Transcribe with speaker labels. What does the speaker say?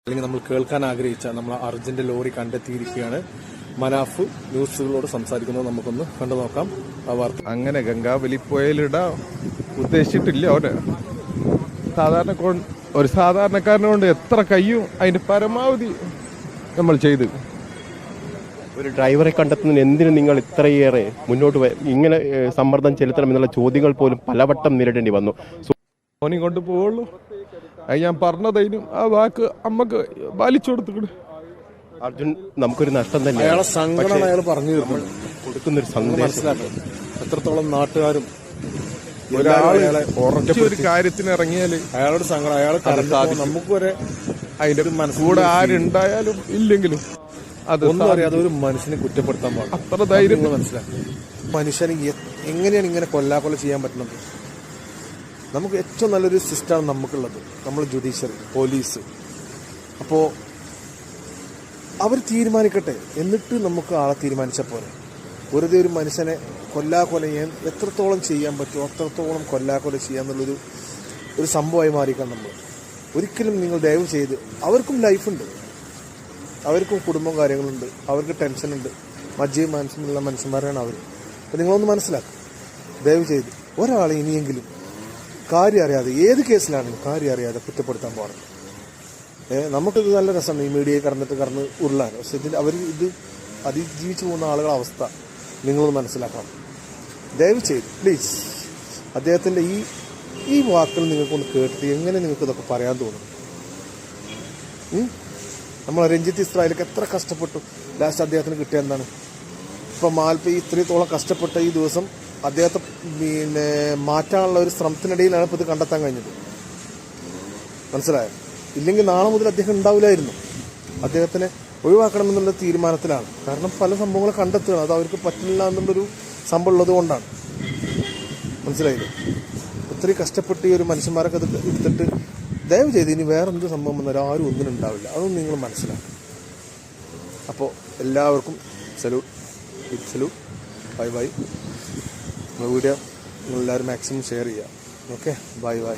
Speaker 1: അല്ലെങ്കിൽ നമ്മൾ കേൾക്കാൻ ആഗ്രഹിച്ച നമ്മൾ അർജന്റ് ലോറി കണ്ടെത്തിയിരിക്കുകയാണ്. മനാഫ് ന്യൂസുകളോട് സംസാരിക്കുന്നത് നമുക്കൊന്ന് കണ്ടു നോക്കാം ആ വാർത്ത.
Speaker 2: അങ്ങനെ ഗംഗാവലിപ്പുഴയിലിടാൻ ഉദ്ദേശിച്ചിട്ടില്ല. ഒരു സാധാരണക്കാരനെ കൊണ്ട് എത്ര കഴിയും അതിന്റെ പരമാവധി നമ്മൾ ചെയ്ത്.
Speaker 3: ഒരു ഡ്രൈവറെ കണ്ടെത്തുന്നതിന് എന്തിനു നിങ്ങൾ ഇത്രയേറെ മുന്നോട്ട് ഇങ്ങനെ സമ്മർദ്ദം ചെലുത്തണം എന്നുള്ള ചോദ്യങ്ങൾ പോലും പലവട്ടം നേരിടേണ്ടി വന്നു.
Speaker 2: മോനി കൊണ്ട് പോവുള്ളൂ. അത് ഞാൻ പറഞ്ഞതതിനും ആ വാക്ക് അമ്മക്ക് പാലിച്ചു കൊടുത്തിട്ട്.
Speaker 3: അർജുൻ നമുക്കൊരു നഷ്ടം തന്നെ.
Speaker 1: അയാളെ സങ്കടം അയാൾ പറഞ്ഞു
Speaker 3: കൊടുക്കുന്നൊരു സന്ദേശം
Speaker 1: മനസ്സിലാക്കണം. എത്രത്തോളം നാട്ടുകാരും
Speaker 2: ഒരാളെ ഒരു കാര്യത്തിന് ഇറങ്ങിയാല്
Speaker 1: അയാളോട് സങ്കടം, അയാൾ നമുക്ക് വരെ
Speaker 2: അതിന്റെ കൂടെ ആരുണ്ടായാലും ഇല്ലെങ്കിലും
Speaker 1: ഒന്നും അറിയാതെ ഒരു മനുഷ്യനെ കുറ്റപ്പെടുത്താൻ പാടില്ല.
Speaker 2: അത്ര ധൈര്യം
Speaker 1: മനസ്സിലാക്കും. മനുഷ്യന് എങ്ങനെയാണ് ഇങ്ങനെ കൊല്ലാക്കൊല ചെയ്യാൻ പറ്റുന്നത്? നമുക്ക് ഏറ്റവും നല്ലൊരു സിസ്റ്റമാണ് നമുക്കുള്ളത്, നമ്മൾ ജുഡീഷ്യറി, പോലീസ്. അപ്പോൾ അവർ തീരുമാനിക്കട്ടെ, എന്നിട്ട് നമുക്ക് ആളെ തീരുമാനിച്ച പോലെ. വെറുതെ ഒരു മനുഷ്യനെ കൊല്ലാക്കൊല ചെയ്യാൻ എത്രത്തോളം ചെയ്യാൻ പറ്റുമോ അത്രത്തോളം കൊല്ലാക്കൊല ചെയ്യാന്നുള്ളൊരു സംഭവമായി മാറിക്കാൻ നമ്മൾ ഒരിക്കലും നിങ്ങൾ ദയവ് ചെയ്ത്. അവർക്കും ലൈഫുണ്ട്, അവർക്കും കുടുംബവും കാര്യങ്ങളുണ്ട്, അവർക്ക് ടെൻഷനുണ്ട്, മജ്ജയും മനസ്സിലുള്ള മനുഷ്യന്മാരാണ് അവർ. അപ്പം നിങ്ങളൊന്ന് മനസ്സിലാക്കും. ദയവ് ചെയ്ത് ഒരാളെ ഇനിയെങ്കിലും കാര്യം അറിയാതെ, ഏത് കേസിലാണെങ്കിലും കാര്യം അറിയാതെ കുറ്റപ്പെടുത്താൻ പാടില്ല. നമുക്കിത് നല്ല രസമാണ് ഈ മീഡിയയിൽ കടന്ന് ഉരുളാൻ. പക്ഷെ അവർ ഇത് അതിജീവിച്ചു പോകുന്ന ആളുകളുടെ അവസ്ഥ നിങ്ങളൊന്ന് മനസ്സിലാക്കണം. ദയവ് ചെയ്ത് പ്ലീസ്. അദ്ദേഹത്തിൻ്റെ ഈ വാക്കുകൾ നിങ്ങൾക്കൊന്ന് കേട്ടിട്ട് എങ്ങനെ നിങ്ങൾക്ക് ഇതൊക്കെ പറയാൻ തോന്നും? നമ്മൾ രഞ്ജിത്ത് ഇസ്രായേലൊക്കെ എത്ര കഷ്ടപ്പെട്ടു, ലാസ്റ്റ് അദ്ദേഹത്തിന് കിട്ടിയ എന്താണ്? ഇപ്പം മാൽപ്പ ഇത്രത്തോളം കഷ്ടപ്പെട്ട ഈ ദിവസം അദ്ദേഹത്തെ മാറ്റാനുള്ള ഒരു ശ്രമത്തിനിടയിലാണ് ഇപ്പോൾ ഇത് കണ്ടെത്താൻ കഴിഞ്ഞത്. മനസ്സിലായോ? ഇല്ലെങ്കിൽ നാളെ മുതൽ അദ്ദേഹം ഉണ്ടാവില്ലായിരുന്നു. അദ്ദേഹത്തിനെ ഒഴിവാക്കണമെന്നുള്ള തീരുമാനത്തിലാണ്. കാരണം പല സംഭവങ്ങൾ കണ്ടെത്തുകയാണ്, അത് അവർക്ക് പറ്റില്ല എന്നുള്ളൊരു സംഭവം ഉള്ളത് കൊണ്ടാണ്. മനസ്സിലായില്ലേ? ഒത്തിരി കഷ്ടപ്പെട്ട് ഈ ഒരു മനുഷ്യന്മാരൊക്കെ അത് എടുത്തിട്ട് ദയവ് ചെയ്ത് ഇനി വേറെ എന്ത് സംഭവം വന്നാലും ആരും ഒന്നിനും ഉണ്ടാവില്ല. അതൊന്നും നിങ്ങൾ മനസ്സിലാക്കും. അപ്പോൾ എല്ലാവർക്കും salute, big salute. Bye bye. Video നിങ്ങളെല്ലാവരും മാക്സിമം ഷെയർ ചെയ്യുക. Okay, bye by.